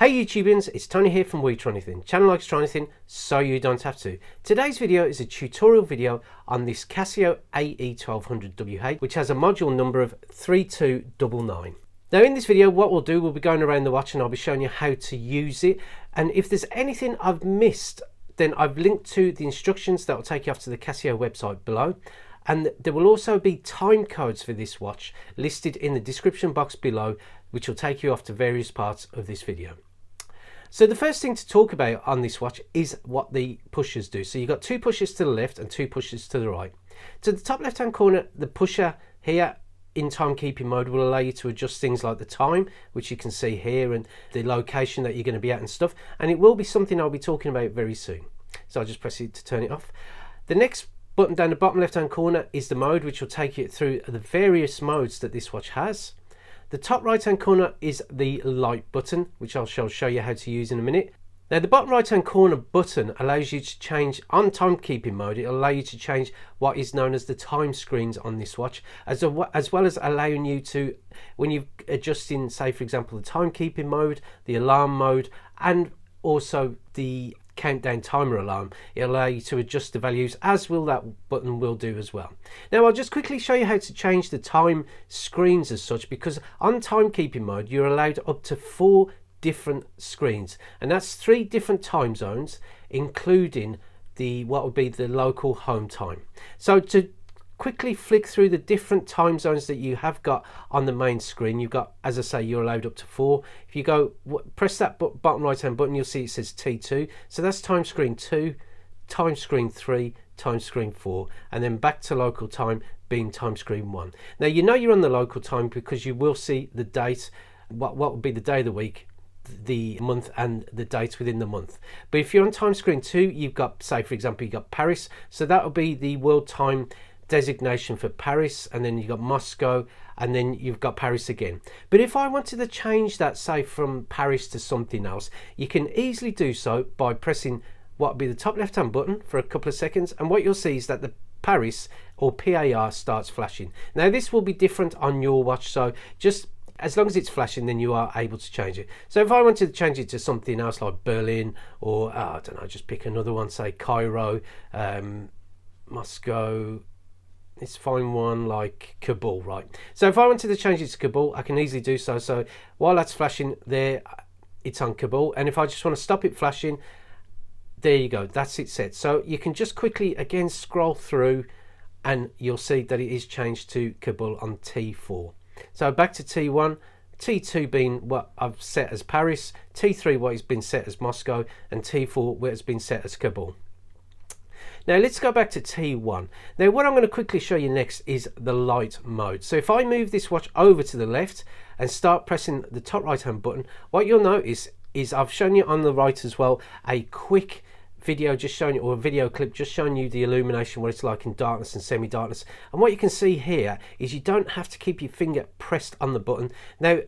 Hey YouTubians, it's Tony here from We Try Anything. Channel likes try anything, so you don't have to. Today's video is a tutorial video on this CASIO AE-1200WH, which has a module number of 3299. Now in this video, what we'll do, we'll be going around the watch and I'll be showing you how to use it. And if there's anything I've missed, then I've linked to the instructions that will take you off to the CASIO website below. And there will also be time codes for this watch listed in the description box below, which will take you off to various parts of this video. So the first thing to talk about on this watch is what the pushers do. So you've got two pushers to the left and two pushers to the right. To the top left hand corner, the pusher here in timekeeping mode will allow you to adjust things like the time, which you can see here, and the location that you're going to be at and stuff. And it will be something I'll be talking about very soon. So I'll just press it to turn it off. The next button down the bottom left hand corner is the mode, which will take you through the various modes that this watch has. The top right hand corner is the light button, which I shall show you how to use in a minute. Now the bottom right hand corner button allows you to change on timekeeping mode. It will allow you to change what is known as the time screens on this watch, as well as allowing you to, when you're adjusting, say for example, the timekeeping mode, the alarm mode, and also the countdown timer alarm, it'll allow you to adjust the values, as will that button will do as well. Now I'll just quickly show you how to change the time screens as such, because on timekeeping mode you're allowed up to 4 different screens, and that's 3 different time zones, including the what would be the local home time. So to quickly flick through the different time zones that you have got on the main screen, you've got, as I say, you're allowed up to 4. If you go press that bottom right hand button, you'll see it says T2, so that's time screen 2, time screen 3, time screen 4, and then back to local time being time screen 1. Now you know you're on the local time because you will see the date, what would be the day of the week, the month, and the date within the month. But if you're on time screen 2, you've got, say for example, you've got Paris, so that will be the world time designation for Paris, and then you've got Moscow, and then you've got Paris again. But if I wanted to change that, say from Paris to something else, you can easily do so by pressing what would be the top left hand button for a couple of seconds, and what you'll see is that the Paris or PAR starts flashing. Now this will be different on your watch, so just as long as it's flashing, then you are able to change it. So if I wanted to change it to something else like Berlin, or I don't know, just pick another one, say Cairo, Moscow, let's find one like Kabul, right? So if I wanted to change it to Kabul, I can easily do so. So while that's flashing there, it's on Kabul, and if I just want to stop it flashing, there you go, that's it set. So you can just quickly again scroll through and you'll see that it is changed to Kabul on T4. So back to T1, T2 being what I've set as Paris, T3 what has been set as Moscow, and T4 what has been set as Kabul. Now let's go back to T1. Now what I'm going to quickly show you next is the light mode. So if I move this watch over to the left and start pressing the top right hand button, what you'll notice is I've shown you on the right as well a quick video just showing you, or a video clip just showing you the illumination, what it's like in darkness and semi-darkness. And what you can see here is you don't have to keep your finger pressed on the button. Now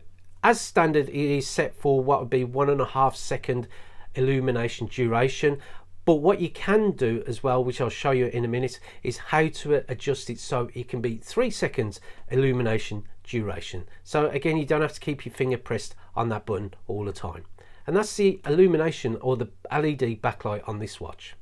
as standard, it is set for what would be 1.5 second illumination duration. But what you can do as well, which I'll show you in a minute, is how to adjust it so it can be 3 seconds illumination duration. So again, you don't have to keep your finger pressed on that button all the time. And that's the illumination, or the LED backlight on this watch.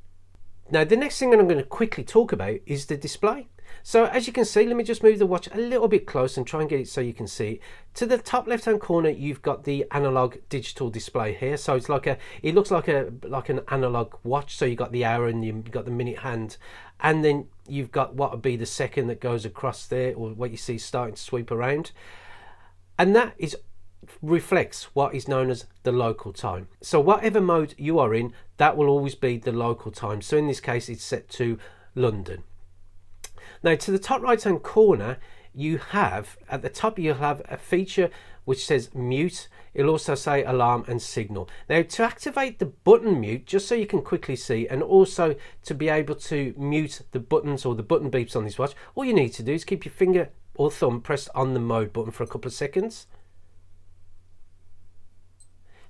Now the next thing that I'm going to quickly talk about is the display. So as you can see, let me just move the watch a little bit close and try and get it so you can see it. To the top left hand corner, you've got the analog digital display here. So it's like it looks like an analog watch. So you've got the hour and you've got the minute hand, and then you've got what would be the second that goes across there, or what you see starting to sweep around, and that reflects what is known as the local time. So whatever mode you are in, that will always be the local time. So in this case, it's set to London. Now to the top right hand corner, you have at the top, you'll have a feature which says mute. It'll also say alarm and signal. Now to activate the button mute, just so you can quickly see, and also to be able to mute the buttons or the button beeps on this watch, all you need to do is keep your finger or thumb pressed on the mode button for a couple of seconds.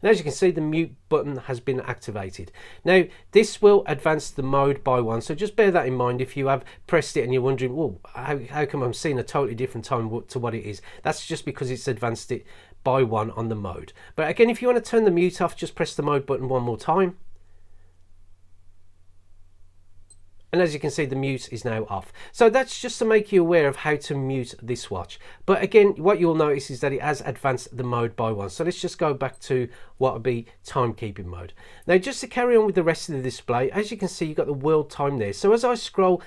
And as you can see, the mute button has been activated. Now this will advance the mode by 1, so just bear that in mind if you have pressed it and you're wondering, well, how come I'm seeing a totally different time to what it is. That's just because it's advanced it by 1 on the mode. But again, if you want to turn the mute off, just press the mode button one more time. And as you can see, the mute is now off. So that's just to make you aware of how to mute this watch. But again, what you'll notice is that it has advanced the mode by 1. So let's just go back to what would be timekeeping mode. Now, just to carry on with the rest of the display, as you can see, you've got the world time there. So as I scroll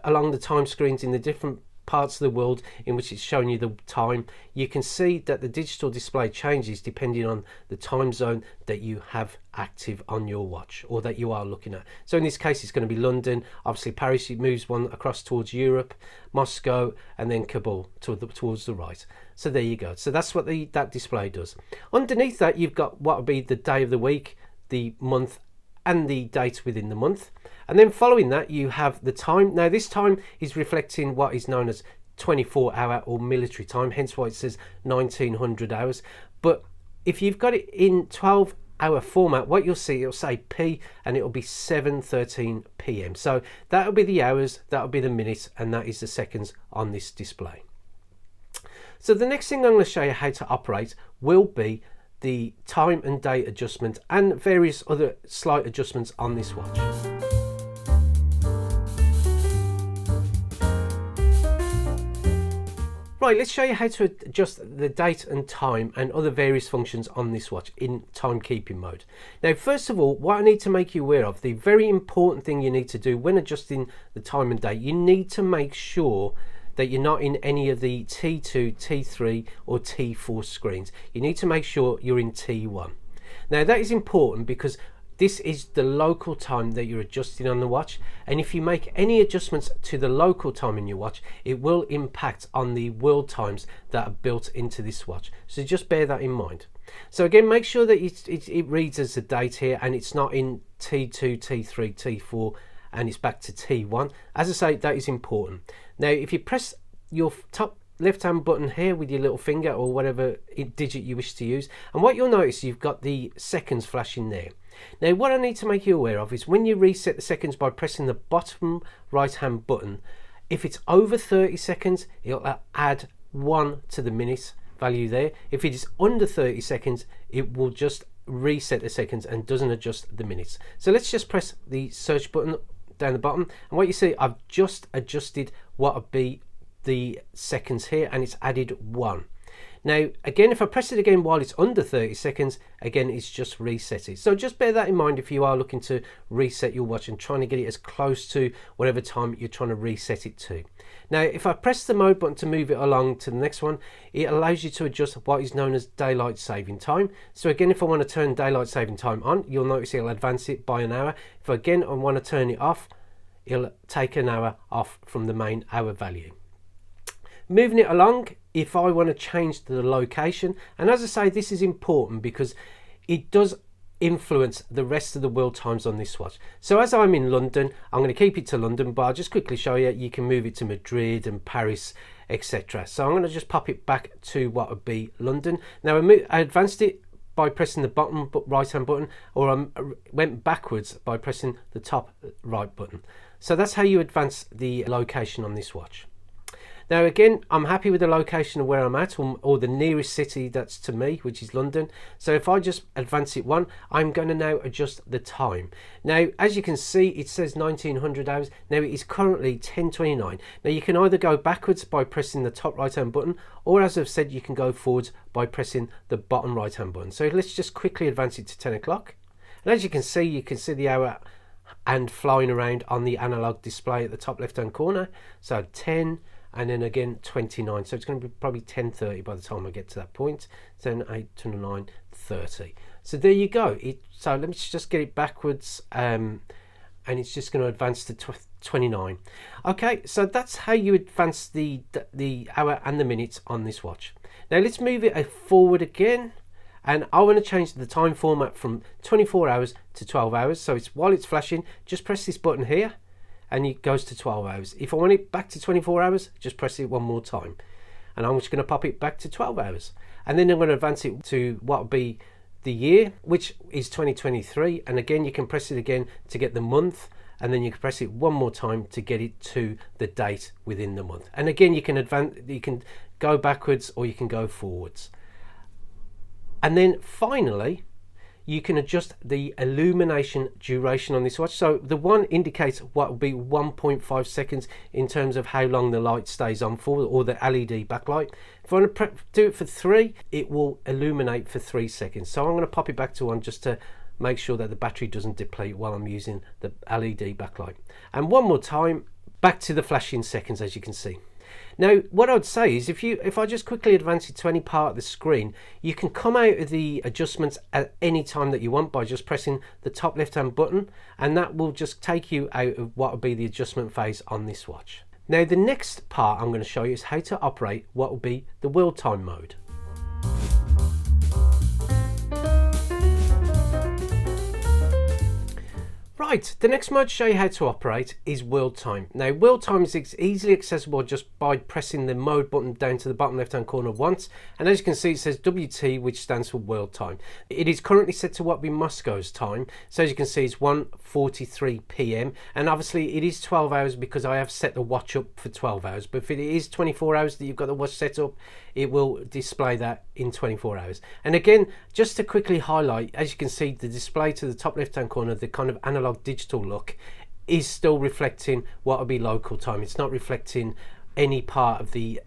along the time screens in the different parts of the world in which it's showing you the time, you can see that the digital display changes depending on the time zone that you have active on your watch or that you are looking at. So in this case, it's going to be London, obviously Paris, it moves one across towards Europe, Moscow, and then Kabul towards the right. So there you go. So that's what that display does. Underneath that, you've got what would be the day of the week, the month, and the date within the month. And then following that, you have the time. Now this time is reflecting what is known as 24-hour or military time, hence why it says 1900 hours. But if you've got it in 12-hour format, what you'll see, it'll say P and it'll be 7:13 p.m. So that'll be the hours, that'll be the minutes, and that is the seconds on this display. So the next thing I'm going to show you how to operate will be the time and date adjustment and various other slight adjustments on this watch. Right, let's show you how to adjust the date and time and other various functions on this watch in timekeeping mode. Now, first of all, what I need to make you aware of, the very important thing you need to do when adjusting the time and date, you need to make sure that you're not in any of the T2, T3 or T4 screens. You need to make sure you're in T1. Now that is important because this is the local time that you're adjusting on the watch, and if you make any adjustments to the local time in your watch, it will impact on the world times that are built into this watch. So just bear that in mind. So again, make sure that it reads as a date here and it's not in T2, T3, T4 and it's back to T1. As I say, that is important. Now if you press your top left hand button here with your little finger or whatever digit you wish to use, and what you'll notice, you've got the seconds flashing there. Now what I need to make you aware of is when you reset the seconds by pressing the bottom right hand button, if it's over 30 seconds it'll add 1 to the minute value there. If it is under 30 seconds it will just reset the seconds and doesn't adjust the minutes. So let's just press the search button down the bottom, and what you see, I've just adjusted what would be the seconds here and it's added 1. Now again, if I press it again while it's under 30 seconds, again it's just reset it. So just bear that in mind if you are looking to reset your watch and trying to get it as close to whatever time you're trying to reset it to. Now if I press the mode button to move it along to the next one, it allows you to adjust what is known as daylight saving time. So again, if I want to turn daylight saving time on, you'll notice it'll advance it by an hour. If again I want to turn it off, it'll take an hour off from the main hour value. Moving it along, if I want to change the location, and as I say, this is important because it does influence the rest of the world times on this watch. So as I'm in London, I'm going to keep it to London, but I'll just quickly show you, you can move it to Madrid and Paris, etc. So I'm going to just pop it back to what would be London. Now I advanced it by pressing the bottom right hand button, or I went backwards by pressing the top right button. So that's how you advance the location on this watch. Now again, I'm happy with the location of where I'm at, or the nearest city that's to me, which is London. So if I just advance it 1, I'm going to now adjust the time. Now as you can see, it says 1900 hours. Now it is currently 10:29. Now you can either go backwards by pressing the top right hand button, or as I've said, you can go forwards by pressing the bottom right hand button. So let's just quickly advance it to 10 o'clock. And as you can see the hour and flying around on the analog display at the top left hand corner. So 10, and then again 29, so it's going to be probably 10:30 by the time I get to that point. 10, 8, 29, 30. So there you go. So let me just get it backwards, and it's just going to advance to 29. Okay, so that's how you advance the hour and the minutes on this watch. Now let's move it forward again, and I want to change the time format from 24 hours to 12 hours. So it's while it's flashing, just press this button here and it goes to 12 hours. If I want it back to 24 hours, just press it one more time. And I'm just going to pop it back to 12 hours. And then I'm going to advance it to what would be the year, which is 2023. And again, you can press it again to get the month. And then you can press it one more time to get it to the date within the month. And again, you can go backwards or you can go forwards. And then finally, you can adjust the illumination duration on this watch. So the one indicates what will be 1.5 seconds in terms of how long the light stays on for, or the LED backlight. If I want to do it for 3, it will illuminate for 3 seconds. So I'm going to pop it back to 1 just to make sure that the battery doesn't deplete while I'm using the LED backlight. And one more time, back to the flashing seconds, as you can see. Now, what I'd say is if I just quickly advance it to any part of the screen, you can come out of the adjustments at any time that you want by just pressing the top left hand button, and that will just take you out of what will be the adjustment phase on this watch. Now, the next part I'm going to show you is how to operate what will be the world time mode. Right, the next mode to show you how to operate is world time. Now, world time is easily accessible just by pressing the mode button down to the bottom left hand corner once, and as you can see it says WT, which stands for world time. It is currently set to what be Moscow's time, so as you can see it's 1:43 p.m. and obviously it is 12 hours because I have set the watch up for 12 hours, but if it is 24 hours that you've got the watch set up, it will display that in 24 hours. And again, just to quickly highlight, as you can see, the display to the top left hand corner, the kind of analog digital look, is still reflecting what will be local time. It's not reflecting any part of the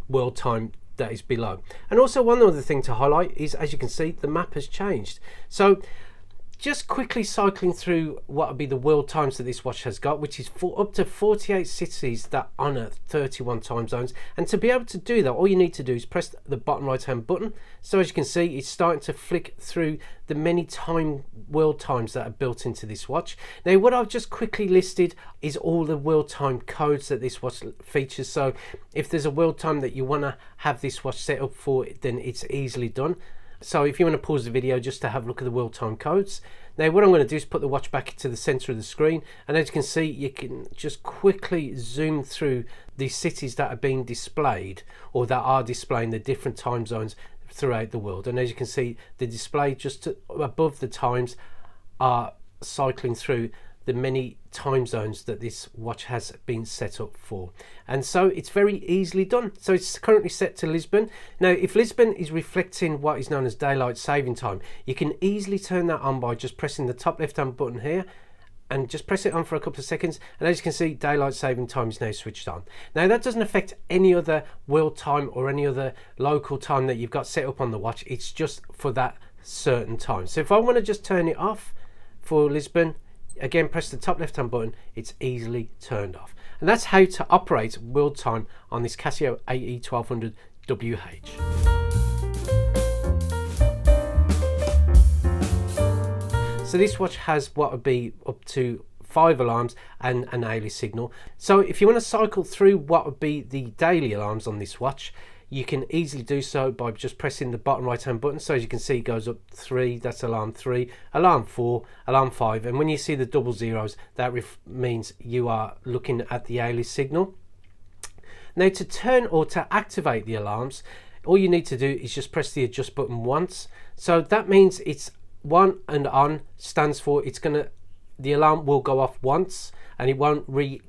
world time that is below. And also one other thing to highlight is, as you can see, the map has changed. So just quickly cycling through what will be the world times that this watch has got, which is for up to 48 cities that honour 31 time zones. And to be able to do that, all you need to do is press the bottom right hand button. So as you can see, it's starting to flick through the many world times that are built into this watch. Now, what I've just quickly listed is all the world time codes that this watch features. So if there's a world time that you want to have this watch set up for, then it's easily done. So if you want to pause the video just to have a look at the world time codes. Now, what I'm going to do is put the watch back to the center of the screen, and as you can see, you can just quickly zoom through the cities that are being displayed, or that are displaying the different time zones throughout the world. And as you can see, the display just above the times are cycling through the many time zones that this watch has been set up for. And so it's very easily done. So it's currently set to Lisbon. Now, if Lisbon is reflecting what is known as daylight saving time, you can easily turn that on by just pressing the top left hand button here and just press it on for a couple of seconds, and as you can see, daylight saving time is now switched on. Now, that doesn't affect any other world time or any other local time that you've got set up on the watch. It's just for that certain time. So if I want to just turn it off for Lisbon, again, press the top left hand button, it's easily turned off. And that's how to operate world time on this CASIO AE-1200WH. So this watch has what would be up to 5 alarms and an hourly signal. So if you want to cycle through what would be the daily alarms on this watch, you can easily do so by just pressing the bottom right hand button. So as you can see, it goes up 3, that's alarm 3, alarm 4, alarm 5, and when you see the double zeros, that means you are looking at the hourly signal. Now, to turn or to activate the alarms, all you need to do is just press the adjust button once. So that means it's one and on stands for the alarm will go off once and it won't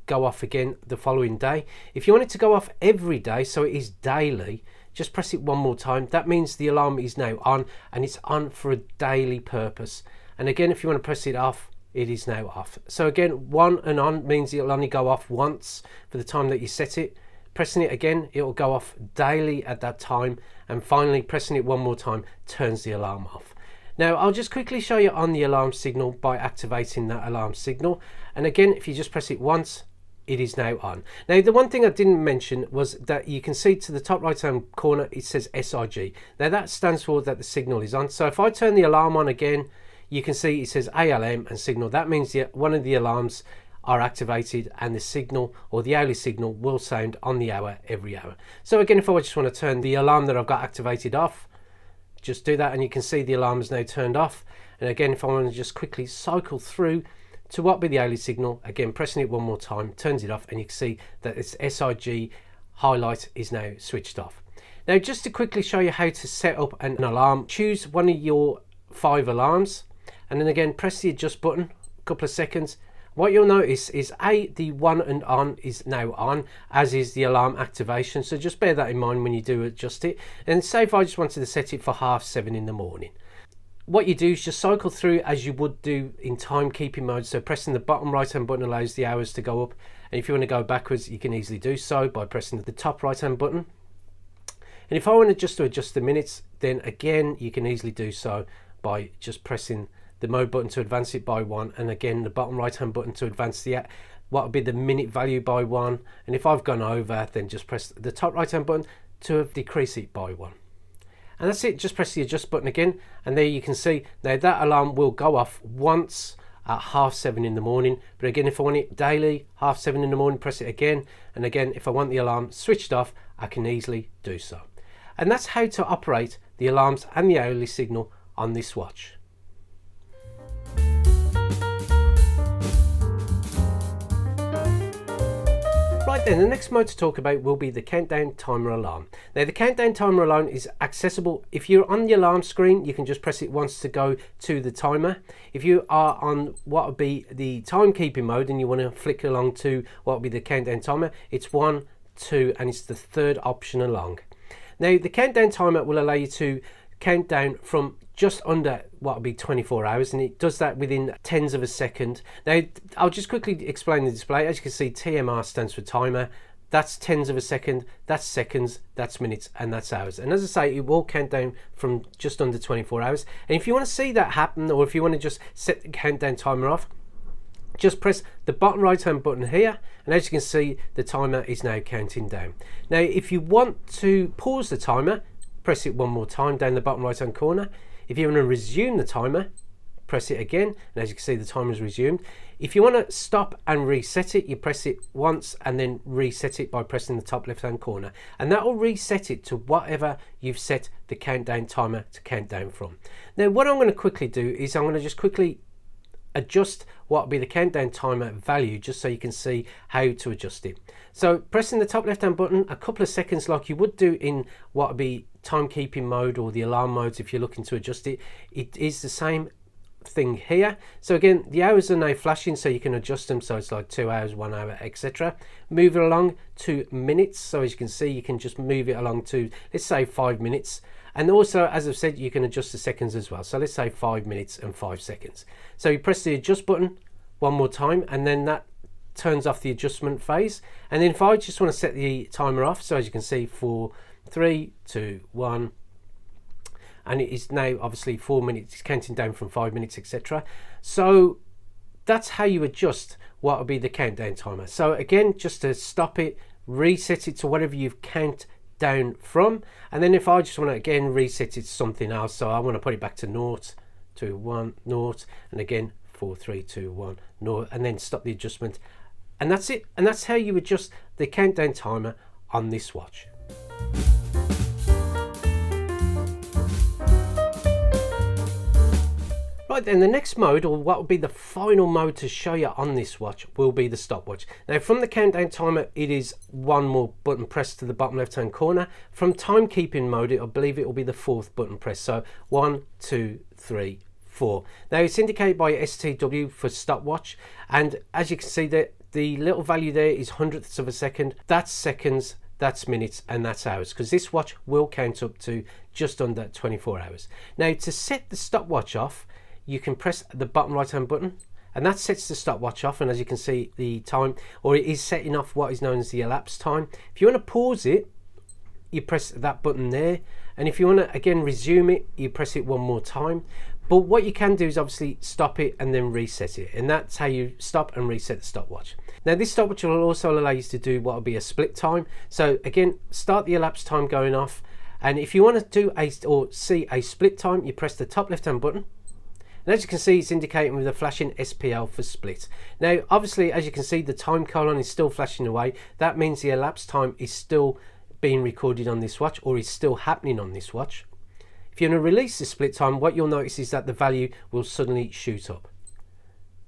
go off again the following day. If you want it to go off every day, so it is daily, just press it one more time. That means the alarm is now on, and it's on for a daily purpose. And again, if you want to press it off, it is now off. So again, one and on means it'll only go off once for the time that you set it. Pressing it again, it will go off daily at that time, and finally pressing it one more time turns the alarm off. Now, I'll just quickly show you on the alarm signal by activating that alarm signal. And again, if you just press it once, it is now on. Now, the one thing I didn't mention was that you can see to the top right hand corner, it says SIG. Now, that stands for that the signal is on. So if I turn the alarm on again, you can see it says ALM and signal. That means one of the alarms are activated, and the signal or the hourly signal will sound on the hour every hour. So again, if I just want to turn the alarm that I've got activated off, just do that and you can see the alarm is now turned off. And again, if I want to just quickly cycle through to what be the hourly signal, again pressing it one more time turns it off, and you can see that its SIG highlight is now switched off. Now, just to quickly show you how to set up an alarm, choose one of your 5 alarms and then again press the adjust button a couple of seconds. what you'll notice is the one and on is now on, as is the alarm activation. So just bear that in mind when you do adjust it. And say if I just wanted to set it for 7:30 in the morning. What you do is just cycle through as you would do in timekeeping mode. So pressing the bottom right hand button allows the hours to go up. And if you want to go backwards, you can easily do so by pressing the top right hand button. And if I want to adjust the minutes, then again, you can easily do so by just pressing the mode button to advance it by 1, and again the bottom right hand button to advance the what would be the minute value by 1. And if I've gone over, then just press the top right hand button to decrease it by 1. And that's it. Just press the adjust button again, and there you can see now that alarm will go off once at 7:30 in the morning. But again, if I want it daily, 7:30 in the morning, press it again. And again, if I want the alarm switched off, I can easily do so. And that's how to operate the alarms and the hourly signal on this watch. Right then, the next mode to talk about will be the countdown timer alarm. Now the countdown timer alarm is accessible. If you're on the alarm screen, you can just press it once to go to the timer. If you are on what would be the timekeeping mode and you want to flick along to what would be the countdown timer, it's 1, 2, and it's the third option along. Now the countdown timer will allow you to count down from just under what would be 24 hours, and it does that within tens of a second. Now I'll just quickly explain the display. As you can see, TMR stands for timer. That's tens of a second, that's seconds, that's minutes, and that's hours. And as I say, it will count down from just under 24 hours. And if you want to see that happen, or if you want to just set the countdown timer off, just press the bottom right hand button here, and as you can see, the timer is now counting down. Now if you want to pause the timer, press it one more time down the bottom right hand corner. If you want to resume the timer, press it again, and as you can see, the timer is resumed. If you want to stop and reset it, you press it once and then reset it by pressing the top left hand corner, and that will reset it to whatever you've set the countdown timer to count down from. Now what I'm going to quickly do is I'm going to just quickly adjust what will be the countdown timer value, just so you can see how to adjust it. So pressing the top left hand button a couple of seconds like you would do in what would be timekeeping mode or the alarm modes. If you're looking to adjust it, it is the same thing here. So again, the hours are now flashing, so you can adjust them, so it's like 2 hours, 1 hour, etc. Move it along to minutes, so as you can see, you can just move it along to, let's say, 5 minutes. And also, as I've said, you can adjust the seconds as well, so let's say 5 minutes and 5 seconds. So you press the adjust button one more time, and then that turns off the adjustment phase. And then if I just want to set the timer off, so as you can see, 4, 3, 2, 1, and it is now obviously 4 minutes, it's counting down from 5 minutes, etc. So that's how you adjust what will be the countdown timer. So again, just to stop it, reset it to whatever you've count down from, and then if I just want to again reset it to something else, so I want to put it back to 0, 2, 1, 0, and again 4, 3, 2, 1, 0, and then stop the adjustment, and that's it. And that's how you adjust the countdown timer on this watch. Right then, the next mode, or what will be the final mode to show you on this watch, will be the stopwatch. Now from the countdown timer, it is one more button pressed to the bottom left hand corner. From timekeeping mode, I believe it will be the 4th button press, so 1, 2, 3, 4. Now it's indicated by STW for stopwatch, and as you can see, that the little value there is hundredths of a second. That's seconds, that's minutes, and that's hours, because this watch will count up to just under 24 hours. Now to set the stopwatch off, you can press the bottom right hand button, and that sets the stopwatch off, and as you can see, the time, or it is setting off what is known as the elapsed time. If you want to pause it, you press that button there, and if you want to again resume it, you press it one more time. But what you can do is obviously stop it and then reset it, and that's how you stop and reset the stopwatch. Now this stopwatch will also allow you to do what will be a split time. So again, start the elapsed time going off, and if you want to do see a split time, you press the top left hand button. And as you can see, it's indicating with a flashing SPL for split. Now obviously, as you can see, the time colon is still flashing away. That means the elapsed time is still being recorded on this watch, or is still happening on this watch. If you want to release the split time, what you'll notice is that the value will suddenly shoot up.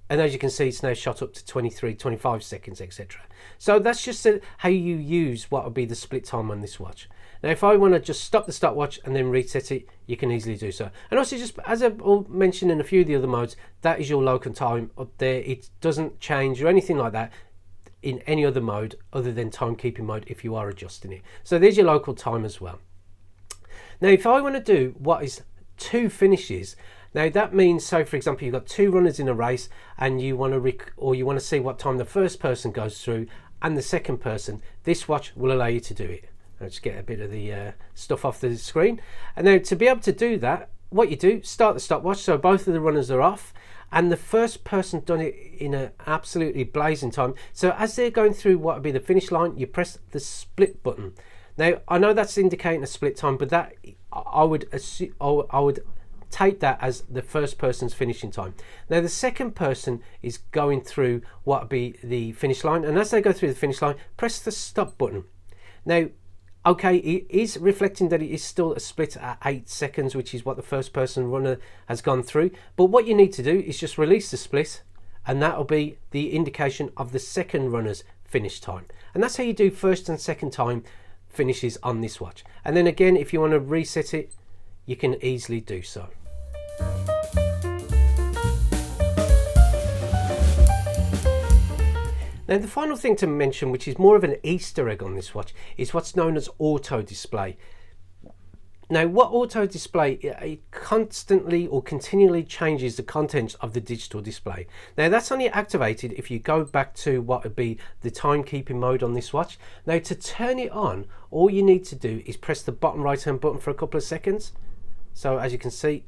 And as you can see, it's now shot up to 23, 25 seconds, etc. So that's just how you use what will be the split time on this watch. Now if I want to just stop the stopwatch and then reset it, you can easily do so. And also, just as I mentioned in a few of the other modes, that is your local time up there. It doesn't change or anything like that in any other mode other than timekeeping mode if you are adjusting it. So there's your local time as well. Now if I want to do what is 2 finishes, now that means, so for example, you've got 2 runners in a race and you want to see what time the first person goes through and the second person, this watch will allow you to do it. Let's get a bit of the stuff off the screen. And now to be able to do that, what you do, start the stopwatch, so both of the runners are off, and the first person done it in an absolutely blazing time. So as they're going through what would be the finish line, you press the split button. Now I know that's indicating a split time, but that I would take that as the first person's finishing time. Now the second person is going through what would be the finish line, and as they go through the finish line, press the stop button. Now okay, it is reflecting that it is still a split at 8 seconds, which is what the first person runner has gone through. But what you need to do is just release the split, and that will be the indication of the second runner's finish time. And that's how you do first and second time finishes on this watch. And then again, if you want to reset it, you can easily do so. Now the final thing to mention, which is more of an Easter egg on this watch, is what's known as auto display. Now what auto display, it constantly or continually changes the contents of the digital display. Now that's only activated if you go back to what would be the timekeeping mode on this watch. Now to turn it on, all you need to do is press the bottom right hand button for a couple of seconds. So as you can see,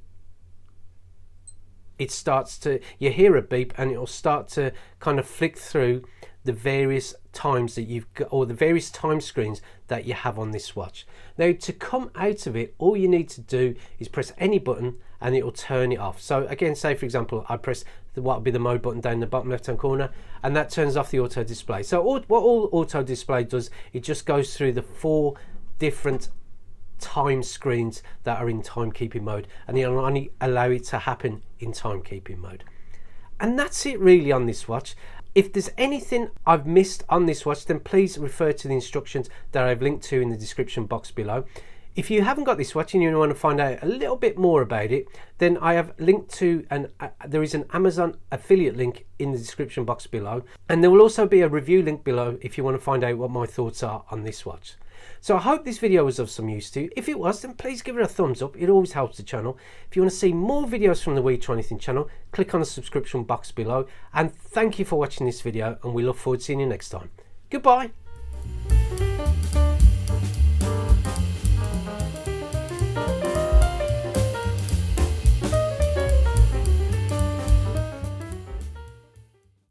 it starts to, you hear a beep and it will start to kind of flick through the various times that you've got, or the various time screens that you have on this watch. Now to come out of it, all you need to do is press any button and it will turn it off. So again, say for example, I press what would be the mode button down in the bottom left hand corner, and that turns off the auto display. So what all auto display does, it just goes through the 4 different time screens that are in timekeeping mode, and it'll only allow it to happen in timekeeping mode. And that's it really on this watch. If there's anything I've missed on this watch, then please refer to the instructions that I've linked to in the description box below. If you haven't got this watch and you want to find out a little bit more about it, then I have linked to there is an Amazon affiliate link in the description box below, and there will also be a review link below if you want to find out what my thoughts are on this watch. So I hope this video was of some use to you. If it was, then please give it a thumbs up. It always helps the channel. If you want to see more videos from the We Try Anything channel, click on the subscription box below. And thank you for watching this video, and we look forward to seeing you next time. Goodbye.